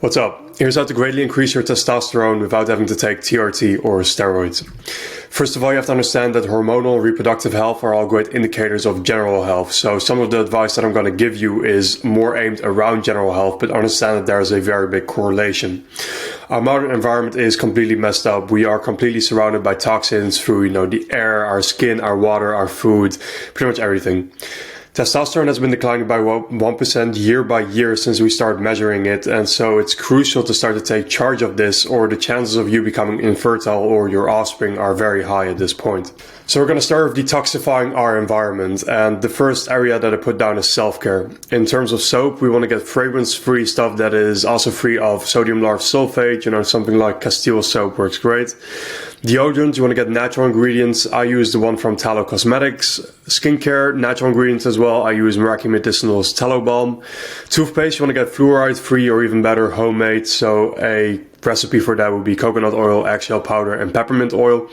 What's up? Here's how to greatly increase your testosterone without having to take TRT or steroids. First of all, you have to understand that hormonal and reproductive health are all great indicators of general health. So some of the advice that I'm going to give you is more aimed around general health, but understand that there is a very big correlation. Our modern environment is completely messed up. We are completely surrounded by toxins through, the air, our skin, our water, our food, pretty much everything. Testosterone has been declining by 1% year by year since we started measuring it, and so it's crucial to start to take charge of this, or the chances of you becoming infertile or your offspring are very high at this point. So we're going to start with detoxifying our environment, and the first area that I put down is self-care. In terms of soap, we want to get fragrance-free stuff that is also free of sodium lauryl sulfate, something like Castile soap works great. Deodorant, you want to get natural ingredients. I use the one from Tallow Cosmetics. Skincare, natural ingredients as well. I use Meraki Medicinal's Tallow Balm. Toothpaste, you want to get fluoride-free or even better, homemade. So a recipe for that would be coconut oil, eggshell powder, and peppermint oil.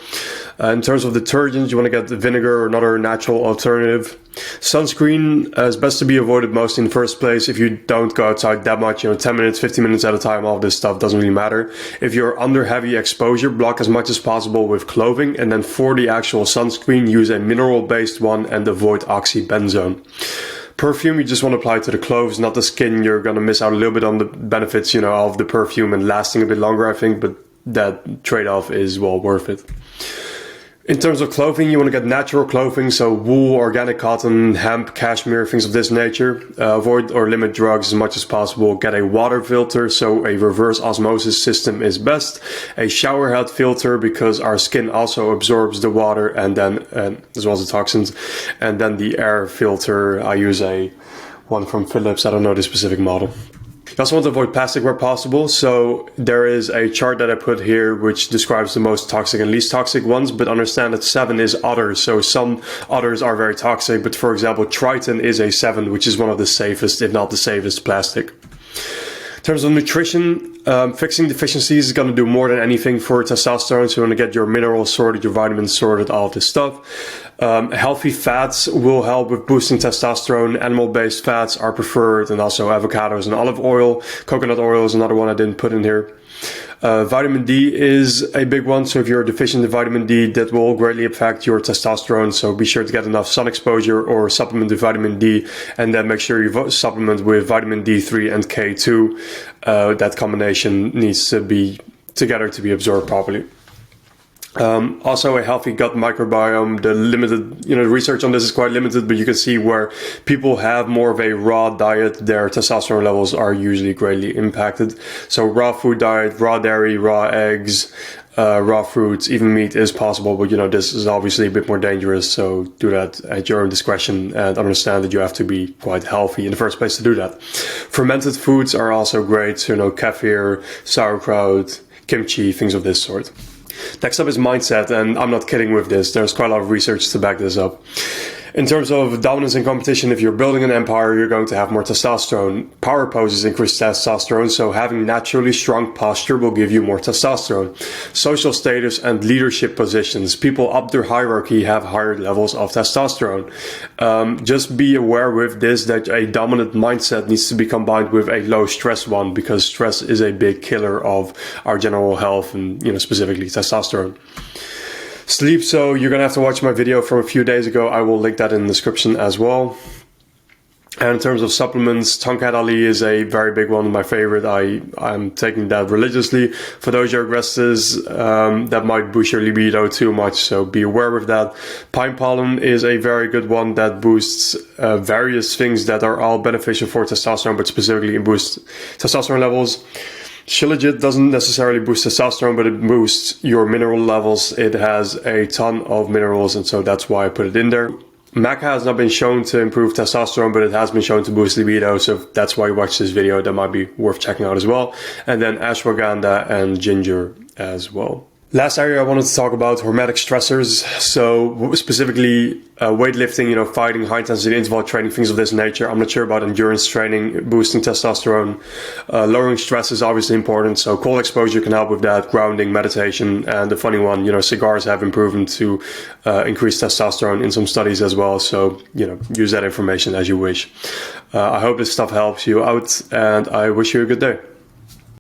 In terms of detergents, you want to get vinegar or another natural alternative. Sunscreen is best to be avoided most in the first place. If you don't go outside that much, 10 minutes, 15 minutes at a time, all this stuff doesn't really matter. If you're under heavy exposure, block as much as possible with clothing. And then for the actual sunscreen, use a mineral-based one and avoid oxybenzone. Perfume, you just want to apply to the clothes, not the skin. You're going to miss out a little bit on the benefits, of the perfume and lasting a bit longer, I think, but that trade-off is well worth it. In terms of clothing, you want to get natural clothing, so wool, organic cotton, hemp, cashmere, things of this nature. Avoid or limit drugs as much as possible. Get a water filter, so a reverse osmosis system is best. A shower head filter, because our skin also absorbs the water and then as well as the toxins. And then the air filter, I use one from Philips, I don't know the specific model. You also want to avoid plastic where possible, so there is a chart that I put here which describes the most toxic and least toxic ones, but understand that 7 is others, so some others are very toxic, but for example Triton is a 7, which is one of the safest, if not the safest, plastic. In terms of nutrition, fixing deficiencies is going to do more than anything for testosterone, so you want to get your minerals sorted, your vitamins sorted, all of this stuff. Healthy fats will help with boosting testosterone. Animal-based fats are preferred, and also avocados and olive oil. Coconut oil is another one I didn't put in here. Vitamin D is a big one, so if you're deficient in vitamin D, that will greatly affect your testosterone, so be sure to get enough sun exposure or supplement with vitamin D, and then make sure you supplement with vitamin D3 and K2. That combination needs to be together to be absorbed properly. Also a healthy gut microbiome. The research on this is quite limited, but you can see where people have more of a raw diet, their testosterone levels are usually greatly impacted. So raw food diet, raw dairy, raw eggs, raw fruits, even meat is possible, but this is obviously a bit more dangerous, so do that at your own discretion and understand that you have to be quite healthy in the first place to do that. Fermented foods are also great, kefir, sauerkraut, kimchi, things of this sort. Next up is mindset, and I'm not kidding with this. There's quite a lot of research to back this up. In terms of dominance and competition, if you're building an empire, you're going to have more testosterone. Power poses increase testosterone, so having naturally strong posture will give you more testosterone. Social status and leadership positions. People up their hierarchy have higher levels of testosterone. Just be aware with this that a dominant mindset needs to be combined with a low stress one, because stress is a big killer of our general health and, specifically testosterone. Sleep, so you're going to have to watch my video from a few days ago. I will link that in the description as well. And in terms of supplements, Tongkat Ali is a very big one, my favorite. I'm taking that religiously. For those young wrestlers, that might boost your libido too much, so be aware of that. Pine pollen is a very good one that boosts various things that are all beneficial for testosterone, but specifically boosts testosterone levels. Shilajit doesn't necessarily boost testosterone, but it boosts your mineral levels. It has a ton of minerals, and so that's why I put it in there. Maca has not been shown to improve testosterone, but it has been shown to boost libido, so if that's why you watch this video, that might be worth checking out as well. And then ashwagandha and ginger as well. Last area I wanted to talk about, hormetic stressors. So specifically weightlifting, fighting, high intensity interval training, things of this nature. I'm not sure about endurance training, boosting testosterone. Lowering stress is obviously important. So cold exposure can help with that, grounding, meditation. And the funny one, cigars have been proven to increase testosterone in some studies as well. So, use that information as you wish. I hope this stuff helps you out, and I wish you a good day.